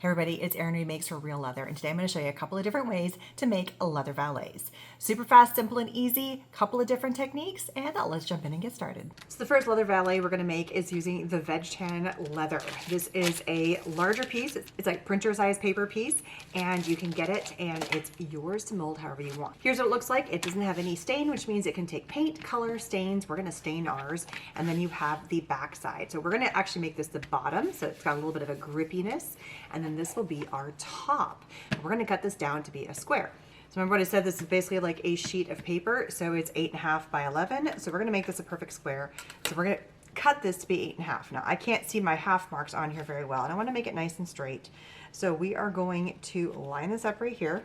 Hey everybody, it's Erin Reed Makes for Real Leather, and today I'm going to show you a couple of different ways to make leather valets. Super fast, simple, and easy, couple of different techniques, and let's jump in and get started. So the first leather valet we're going to make is using the veg-tan leather. This is a larger piece. It's like printer size paper piece, and you can get it and it's yours to mold however you want. Here's what it looks like. It doesn't have any stain, which means it can take paint, color, stains. We're going to stain ours, and then you have the back side. So we're going to actually make this the bottom, so it's got a little bit of a grippiness, and then this will be our top. We're going to cut this down to be a square. So remember what I said, this is basically like a sheet of paper, so it's 8.5 by 11. So we're going to make this a perfect square. So we're going to cut this to be 8.5. Now I can't see my half marks on here very well, and I want to make it nice and straight. So we are going to line this up right here,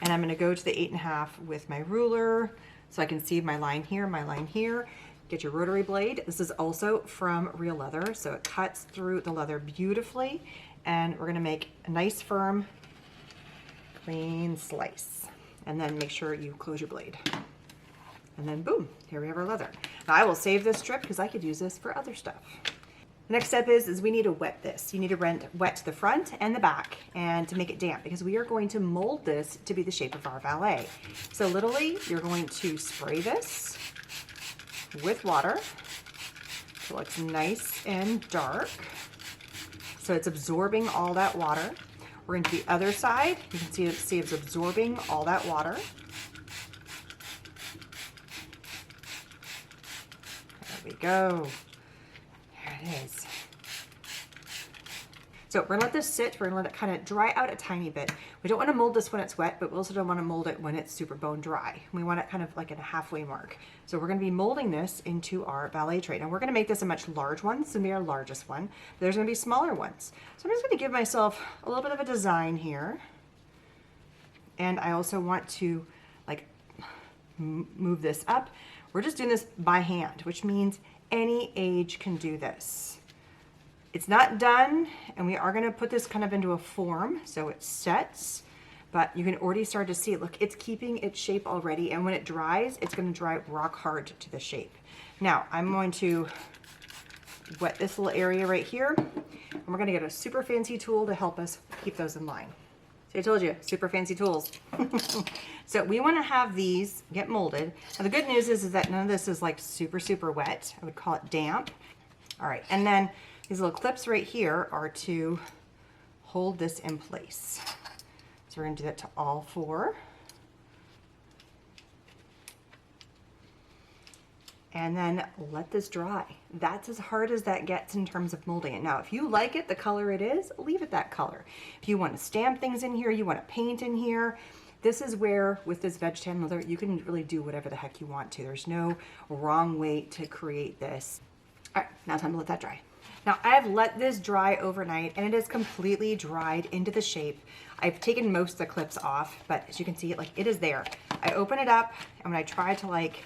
and I'm going to go to the 8.5 with my ruler so I can see my line here, my line here. Get your rotary blade. This is also from real leather, so it cuts through the leather beautifully, and we're going to make a nice firm clean slice, and then make sure you close your blade, and then boom, here we have our leather. Now I will save this strip because I could use this for other stuff. The next step is we need to wet this. You need to wet the front and the back, and to make it damp, because we are going to mold this to be the shape of our valet. So literally you're going to spray this with water so it's nice and dark, so it's absorbing all that water. We're into the other side. You can see it's absorbing all that water. There we go. There it is. So we're gonna let this sit. We're gonna let it kind of dry out a tiny bit. We don't want to mold this when it's wet, but we also don't want to mold it when it's super bone dry. We want it kind of like at a halfway mark. So we're going to be molding this into our valet tray. Now we're going to make this a much large one. This is going to be our largest one. There's going to be smaller ones. So I'm just going to give myself a little bit of a design here. And I also want to like move this up. We're just doing this by hand, which means any age can do this. It's not done, and we are going to put this kind of into a form so it sets, but you can already start to see, look, it's keeping its shape already, and when it dries, it's going to dry rock hard to the shape. Now, I'm going to wet this little area right here, and we're going to get a super fancy tool to help us keep those in line. See, I told you, super fancy tools. So we want to have these get molded. Now the good news is that none of this is like super, super wet. I would call it damp. All right, and then these little clips right here are to hold this in place. So we're going to do that to all four. And then let this dry. That's as hard as that gets in terms of molding it. Now, if you like it the color it is, leave it that color. If you want to stamp things in here, you want to paint in here, this is where, with this veg-tan leather, you can really do whatever the heck you want to. There's no wrong way to create this. All right, now time to let that dry. Now I have let this dry overnight, and it is completely dried into the shape. I've taken most of the clips off, but as you can see, like, it is there. I open it up, and when I try to like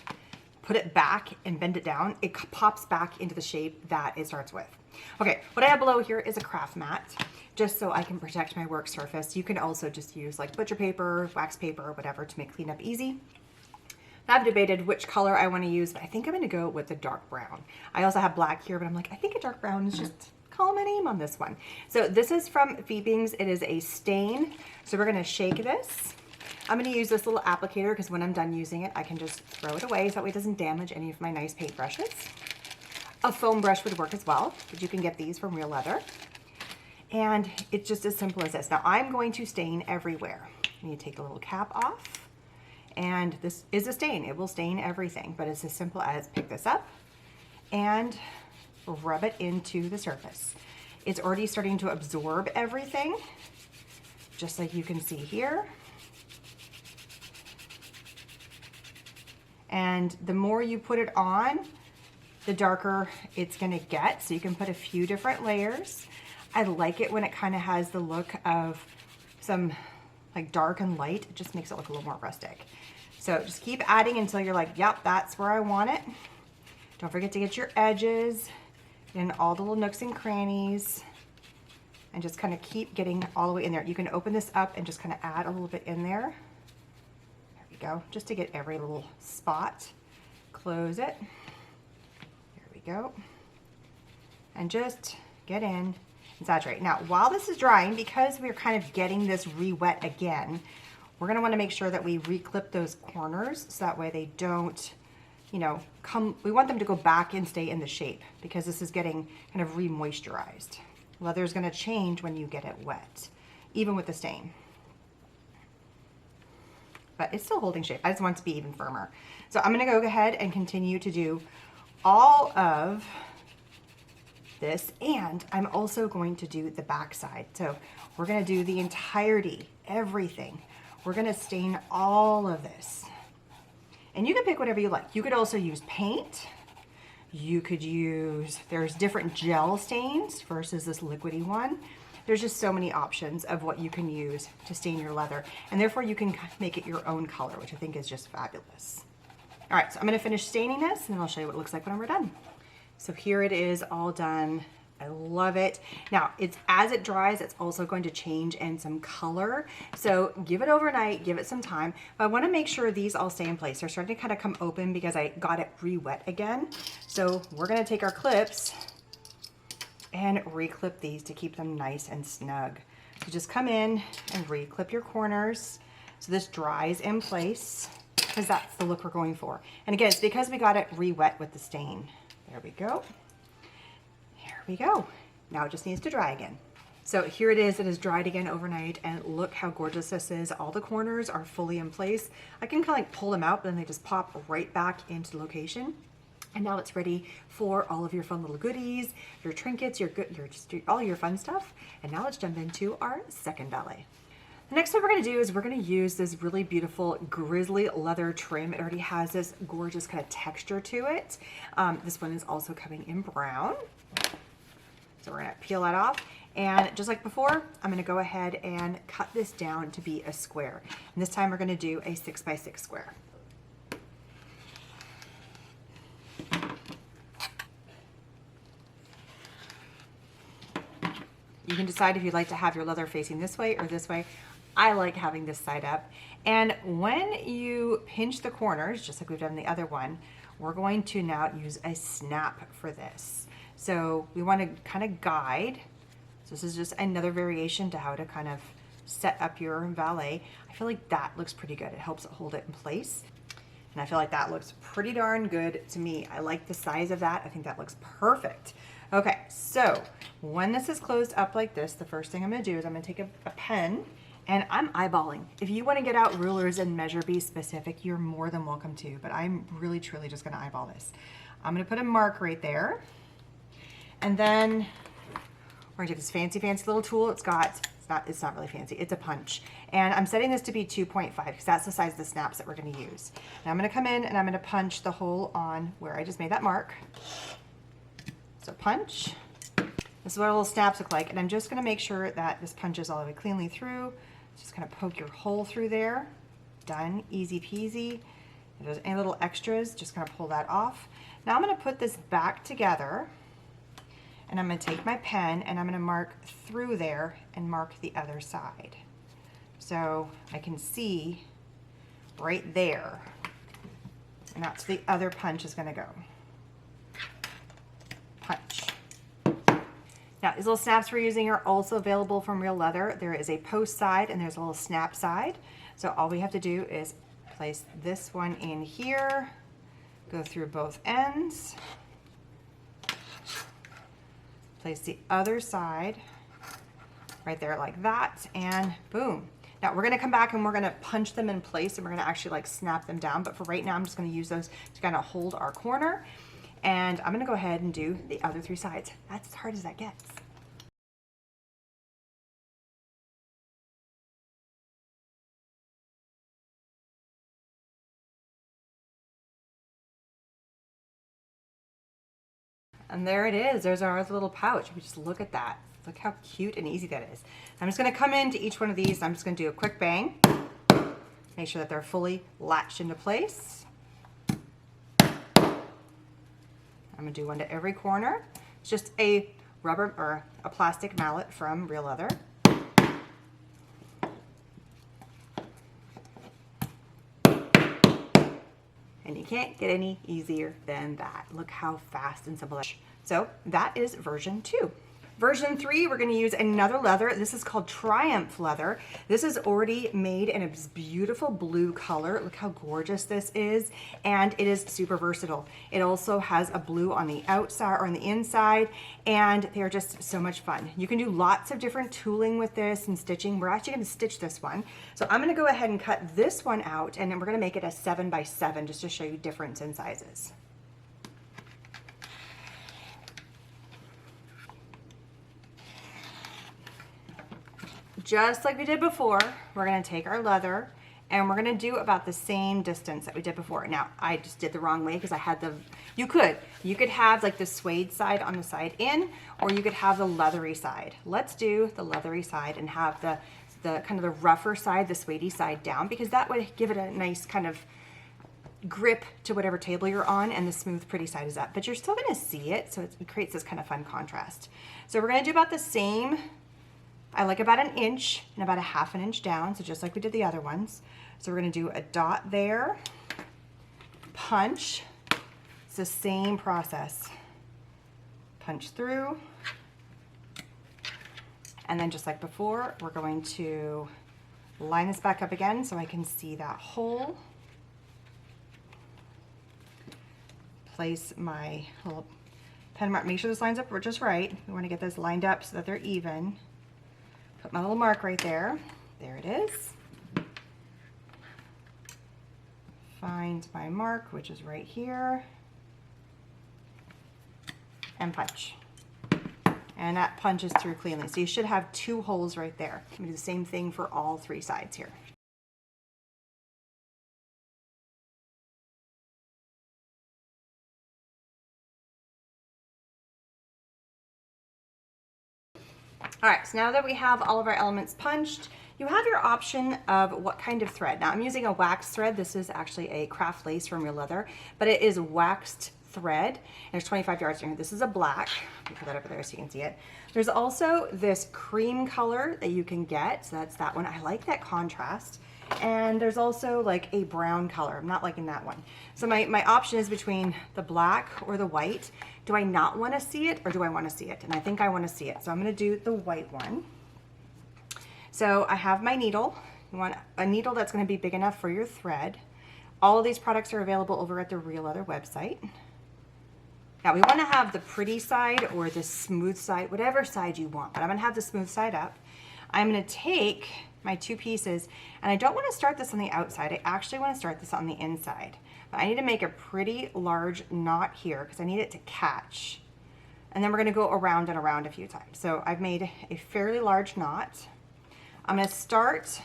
put it back and bend it down, it pops back into the shape that it starts with. Okay, what I have below here is a craft mat, just so I can protect my work surface. You can also just use like butcher paper, wax paper, or whatever to make cleanup easy. I've debated which color I want to use, but I think I'm going to go with the dark brown. I also have black here, but I'm like, I think a dark brown is just call my name on this one. So this is from Fiebings. It is a stain. So we're going to shake this. I'm going to use this little applicator because when I'm done using it, I can just throw it away so that way it doesn't damage any of my nice paint brushes. A foam brush would work as well, but you can get these from real leather. And it's just as simple as this. Now I'm going to stain everywhere. I'm going to take the little cap off. And this is a stain. It will stain everything, but it's as simple as pick this up and rub it into the surface. It's already starting to absorb everything, just like you can see here. And the more you put it on, the darker it's gonna get. So you can put a few different layers. I like it when it kind of has the look of some like dark and light. It just makes it look a little more rustic. So just keep adding until you're like, yep, that's where I want it. Don't forget to get your edges in all the little nooks and crannies, and just kind of keep getting all the way in there. You can open this up and just kind of add a little bit in there. There we go, just to get every little spot. Close it. There we go. And just get in and saturate. Now, while this is drying, because we're kind of getting this re-wet again, we're gonna wanna make sure that we re-clip those corners so that way they don't, you know, we want them to go back and stay in the shape because this is getting kind of re-moisturized. Leather is gonna change when you get it wet, even with the stain. But it's still holding shape. I just want it to be even firmer. So I'm gonna go ahead and continue to do all of this, and I'm also going to do the back side. So we're gonna do the entirety, everything. We're gonna stain all of this. And you can pick whatever you like. You could also use paint. You could use, there's different gel stains versus this liquidy one. There's just so many options of what you can use to stain your leather. And therefore you can make it your own color, which I think is just fabulous. All right, so I'm gonna finish staining this and then I'll show you what it looks like when we're done. So here it is all done. I love it. Now, as it dries, it's also going to change in some color. So give it overnight, give it some time. But I wanna make sure these all stay in place. They're starting to kind of come open because I got it re-wet again. So we're gonna take our clips and re-clip these to keep them nice and snug. So just come in and re-clip your corners so this dries in place because that's the look we're going for. And again, it's because we got it re-wet with the stain. There we go. Here we go. Now it just needs to dry again. So here it is dried again overnight, and look how gorgeous this is. All the corners are fully in place. I can kind of like pull them out, but then they just pop right back into the location. And now it's ready for all of your fun little goodies, your trinkets, all your fun stuff. And now let's jump into our second valet. The next thing we're gonna do is we're gonna use this really beautiful grizzly leather trim. It already has this gorgeous kind of texture to it. This one is also coming in brown. So we're gonna peel that off. And just like before, I'm gonna go ahead and cut this down to be a square. And this time we're gonna do a 6x6 square. You can decide if you'd like to have your leather facing this way or this way. I like having this side up. And when you pinch the corners, just like we've done the other one, we're going to now use a snap for this. So we want to kind of guide. So this is just another variation to how to kind of set up your valet. I feel like that looks pretty good. It helps hold it in place. And I feel like that looks pretty darn good to me. I like the size of that. I think that looks perfect. Okay, so when this is closed up like this, the first thing I'm gonna do is I'm gonna take a pen and I'm eyeballing. If you wanna get out rulers and measure, be specific, you're more than welcome to, but I'm really truly just gonna eyeball this. I'm gonna put a mark right there. And then we're gonna take this fancy little tool. It's not really fancy, it's a punch. And I'm setting this to be 2.5 because that's the size of the snaps that we're gonna use. Now I'm gonna come in and I'm gonna punch the hole on where I just made that mark. So punch. This is what little snaps look like. And I'm just gonna make sure that this punches all the way cleanly through. Just kind of poke your hole through there. Done, easy peasy. If there's any little extras, just gonna pull that off. Now I'm gonna put this back together and I'm gonna take my pen and I'm gonna mark through there and mark the other side. So I can see right there. And that's the other punch is gonna go. Punch. Now these little snaps we're using are also available from Real Leather. There is a post side and there's a little snap side. So all we have to do is place this one in here, go through both ends, place the other side right there like that, and boom. Now we're gonna come back and we're gonna punch them in place and we're gonna actually like snap them down, but for right now I'm just gonna use those to kind of hold our corner. And I'm gonna go ahead and do the other three sides. That's as hard as that gets. And there it is, there's our little pouch. We just look at that. Look how cute and easy that is. I'm just gonna come into each one of these. I'm just gonna do a quick bang. Make sure that they're fully latched into place. I'm gonna do one to every corner. It's just a rubber or a plastic mallet from Real Leather. And you can't get any easier than that. Look how fast and simple that is. So that is version 2. Version 3, we're going to use another leather. This is called Triumph leather. This is already made in a beautiful blue color. Look how gorgeous this is. And it is super versatile. It also has a blue on the outside or on the inside, and they're just so much fun. You can do lots of different tooling with this and stitching. We're actually going to stitch this one. So I'm going to go ahead and cut this one out, and then we're going to make it a 7 by 7 just to show you difference in sizes. Just like we did before, we're going to take our leather and we're going to do about the same distance that we did before. Now, I just did the wrong way because I had the, you could have like the suede side on the side in, or you could have the leathery side. Let's do the leathery side and have the kind of the rougher side, the suede side down, because that would give it a nice kind of grip to whatever table you're on, and the smooth, pretty side is up. But you're still going to see it, so it creates this kind of fun contrast. So we're going to do about the same. I like about 1 inch and about 1/2 inch down, so just like we did the other ones. So we're going to do a dot there, punch. It's the same process. Punch through, and then just like before, we're going to line this back up again so I can see that hole. Place my little pen mark. Make sure this lines up just right. We want to get this lined up so that they're even. Put my little mark right there. There it is. Find my mark, which is right here, and punch. And that punches through cleanly. So you should have 2 holes right there. I'm gonna do the same thing for all 3 sides here. All right, so now that we have all of our elements punched, you have your option of what kind of thread. Now I'm using a waxed thread. This is actually a craft lace from real leather, but it is waxed thread, and there's 25 yards in here. This is a black. Let me put that over there so you can see it. There's also this cream color that you can get, so that's that one. I like that contrast. And there's also like a brown color. I'm not liking that one. So my option is between the black or the white. Do I not want to see it, or do I want to see it? And I think I want to see it. So I'm going to do the white one. So I have my needle. You want a needle that's going to be big enough for your thread. All of these products are available over at the Real Leather website. Now we want to have the pretty side or the smooth side, whatever side you want, but I'm going to have the smooth side up. I'm going to take my 2 pieces, and I don't want to start this on the outside. I actually want to start this on the inside. But I need to make a pretty large knot here because I need it to catch. And then we're going to go around and around a few times. So I've made a fairly large knot. I'm going to start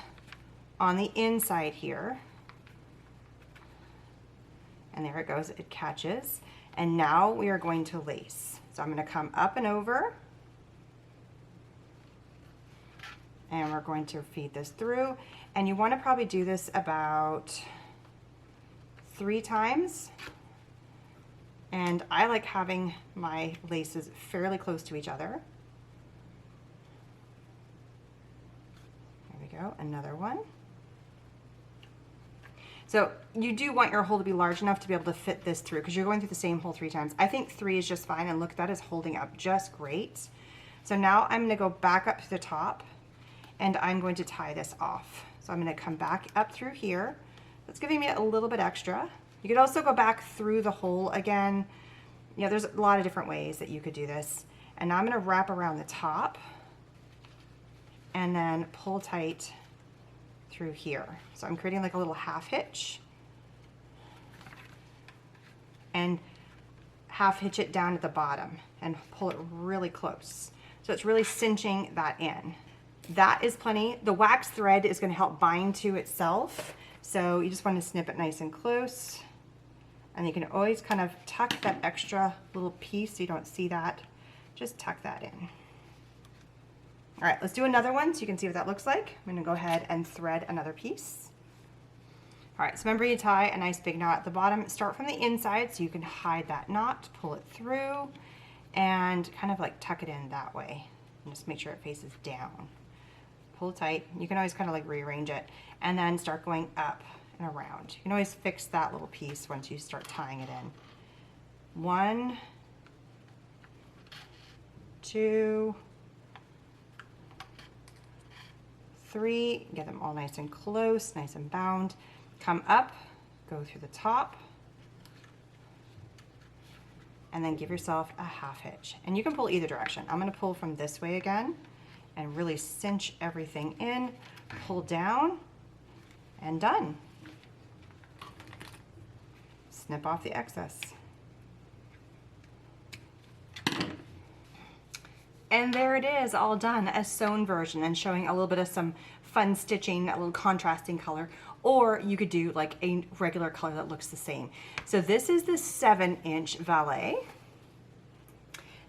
on the inside here. And there it goes, it catches. And now we are going to lace. So I'm going to come up and over. And we're going to feed this through. And you want to probably do this about 3 times. And I like having my laces fairly close to each other. There we go, another one. So you do want your hole to be large enough to be able to fit this through, because you're going through the same hole 3 times. I think 3 is just fine, and look, that is holding up just great. So now I'm going to go back up to the top, and I'm going to tie this off. So I'm going to come back up through here. That's giving me a little bit extra. You could also go back through the hole again. You know, there's a lot of different ways that you could do this. And now I'm going to wrap around the top and then pull tight through here. So I'm creating like a little half hitch and half hitch it down at the bottom and pull it really close. So it's really cinching that in. That is plenty. The wax thread is going to help bind to itself. So you just want to snip it nice and close. And you can always kind of tuck that extra little piece so you don't see that. Just tuck that in. All right, let's do another one so you can see what that looks like. I'm going to go ahead and thread another piece. All right, so remember, you tie a nice big knot at the bottom. Start from the inside so you can hide that knot, pull it through, and kind of like tuck it in that way. And just make sure it faces down. Pull tight. You can always kind of like rearrange it, and then start going up and around. You can always fix that little piece once you start tying it in. 1, 2, 3, get them all nice and close, nice and bound. Come up, go through the top, and then give yourself a half hitch. And you can pull either direction. I'm gonna pull from this way again and really cinch everything in, pull down, and done. Snip off the excess. And there it is, all done, a sewn version and showing a little bit of some fun stitching, a little contrasting color, or you could do like a regular color that looks the same. So this is the 7-inch Valet.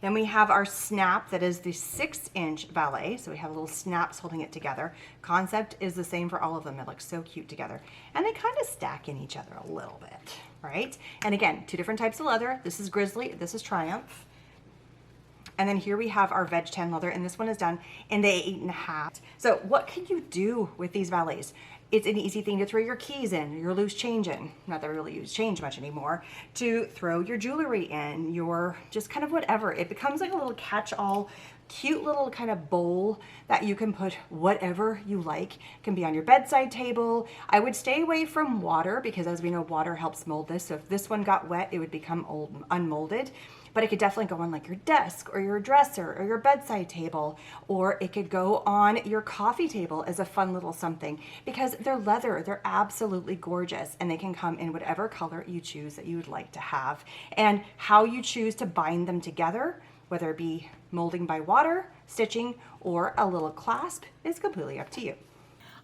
Then we have our snap that is the 6-inch Valet. So we have little snaps holding it together. Concept is the same for all of them. It looks so cute together. And they kind of stack in each other a little bit, right? And again, 2 different types of leather. This is Grizzly, this is Triumph. And then here we have our veg-tan leather, and this one is done in the 8.5. So what can you do with these valets? It's an easy thing to throw your keys in, your loose change in. Not that we really use change much anymore. To throw your jewelry in, your just kind of whatever. It becomes like a little catch-all, cute little kind of bowl that you can put whatever you like. It can be on your bedside table. I would stay away from water because, as we know, water helps mold this. So if this one got wet, it would become unmolded. But it could definitely go on like your desk or your dresser or your bedside table, or it could go on your coffee table as a fun little something, because they're leather, they're absolutely gorgeous, and they can come in whatever color you choose that you would like to have. And how you choose to bind them together, whether it be molding by water, stitching, or a little clasp, is completely up to you.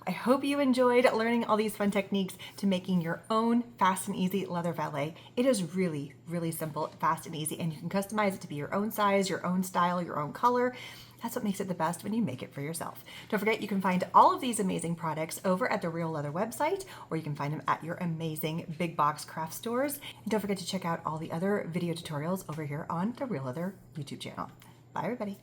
I hope you enjoyed learning all these fun techniques to making your own fast and easy leather valet. It is really, really simple, fast and easy, and you can customize it to be your own size, your own style, your own color. That's what makes it the best when you make it for yourself. Don't forget, you can find all of these amazing products over at the Real Leather website, or you can find them at your amazing big box craft stores. And don't forget to check out all the other video tutorials over here on the Real Leather YouTube channel. Bye, everybody.